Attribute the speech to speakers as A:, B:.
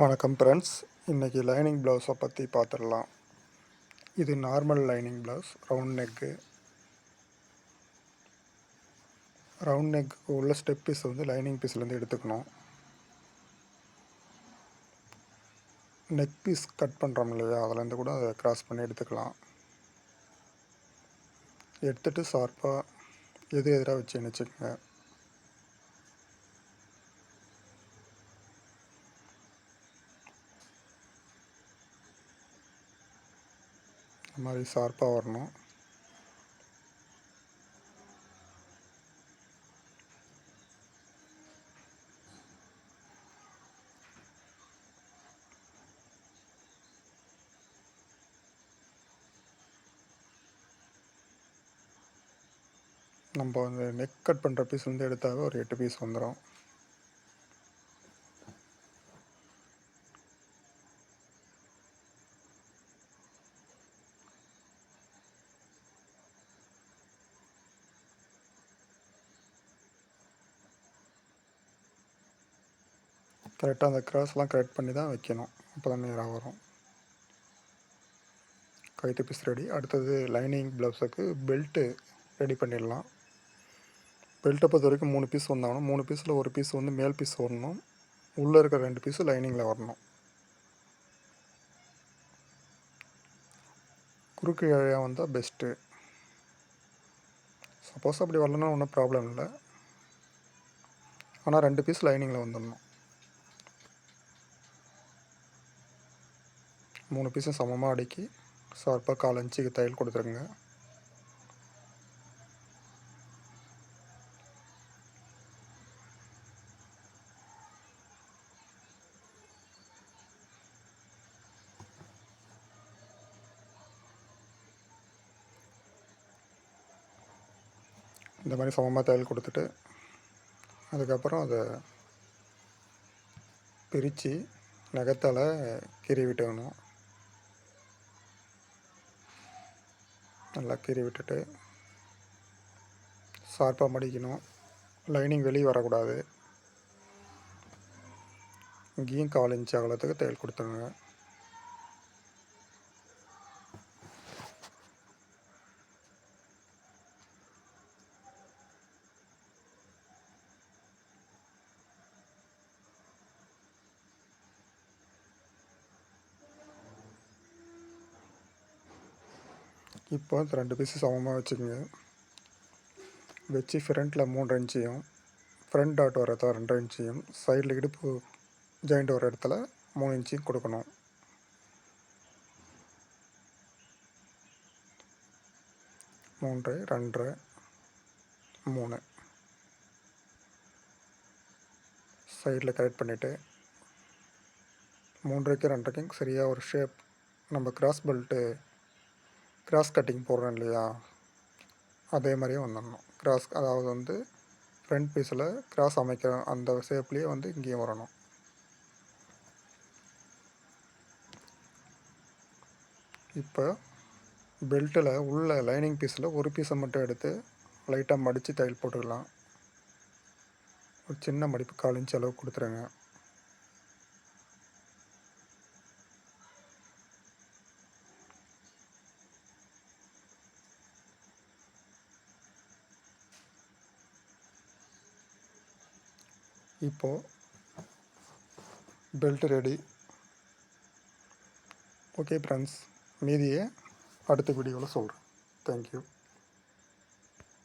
A: வணக்கம் ஃப்ரெண்ட்ஸ். இன்றைக்கி லைனிங் ப்ளவுஸை பற்றி பார்த்துடலாம். இது நார்மல் லைனிங் ப்ளவுஸ், ரவுண்ட் நெக்கு உள்ள ஸ்டெப் பீஸ் வந்து லைனிங் பீஸ்லேருந்து எடுத்துக்கணும். நெக் பீஸ் கட் பண்ணுறோம் இல்லையா, அதுலேருந்து கூட அதை கிராஸ் பண்ணி எடுத்துக்கலாம். எடுத்துகிட்டு ஷார்ப்பாக எதிராக வச்சு இணைச்சிக்கங்க. இந்த மாதிரி ஷார்ப்பாக வரணும். நம்ம அந்த நெக் கட் பண்ணுற பீஸ்லேருந்து எடுத்தாவே ஒரு 8 பீஸ் வந்துடும். கரெக்டாக அந்த கிராஸ்லாம் கரெக்ட் பண்ணி தான் வைக்கணும், அப்போ தான் நேராக வரும். கைத்து பீஸ் ரெடி. அடுத்தது லைனிங் ப்ளவுஸுக்கு பெல்ட்டு ரெடி பண்ணிடலாம். பெல்ட்டை பொறுத்த வரைக்கும் 3 பீஸ் வந்தாகணும். 3 பீஸில் ஒரு பீஸ் வந்து மேல் பீஸ் வரணும், உள்ளே இருக்கிற 2 பீஸு லைனிங்கில் வரணும். குறுக்கு இழையாக வந்தால் பெஸ்ட்டு. சப்போஸ் அப்படி வரலன்னா ஒன்றும் ப்ராப்ளம் இல்லை, ஆனால் 2 பீஸ் லைனிங்கில் வந்துடணும். 3 பீஸும் சமமாக அடுக்கி ஷார்ப்பாக 1/4 இன்ச்சுக்கு தையல் கொடுத்துருங்க. இந்த மாதிரி சமமாக தையல் கொடுத்துட்டு அதுக்கப்புறம் அதை பிரித்து நகத்தால் கீறி விட்டுக்கணும். நல்லா கீறி விட்டுட்டு ஷார்ப்பாக மடிக்கணும். லைனிங் வெளியே வரக்கூடாது. இங்கேயும் 1/4 இன்ச் அகலத்துக்கு தையல் கொடுத்துருங்க. இப்போ 2 பீஸு சமமாக வச்சுக்கோங்க. வச்சு ஃப்ரண்ட்டில் 3 இன்ச்சையும், ஃப்ரண்ட் டாட் வர 2 இன்ச்சையும், சைடில் இடுப்பு ஜாயிண்ட் வர இடத்துல 3 இன்ச்சையும் கொடுக்கணும். மூன்று 2 3 சைடில் கரெக்ட் பண்ணிவிட்டு 3க்கு 2க்கும் சரியாக ஒரு ஷேப். நம்ம கிராஸ் கட்டிங் போடுறோம் இல்லையா, அதே மாதிரியே வந்துடணும். கிராஸ் அதாவது வந்து ஃப்ரண்ட் பீஸில் கிராஸ் அமைக்கிற அந்த ஷேப்லேயே வந்து இங்கேயும் வரணும். இப்போ பெல்ட்டில் உள்ள லைனிங் பீஸில் ஒரு பீஸை மட்டும் எடுத்து லைட்டாக மடித்து தையல் போட்டுக்கலாம். ஒரு சின்ன மடிப்பு 1/4 இன்ச் அளவு கொடுத்துருங்க. இப்போது பெல்ட் ரெடி. ஓகே ஃப்ரெண்ட்ஸ், மீதியை அடுத்த வீடியோவில் சொல்கிறேன். தேங்க்யூ.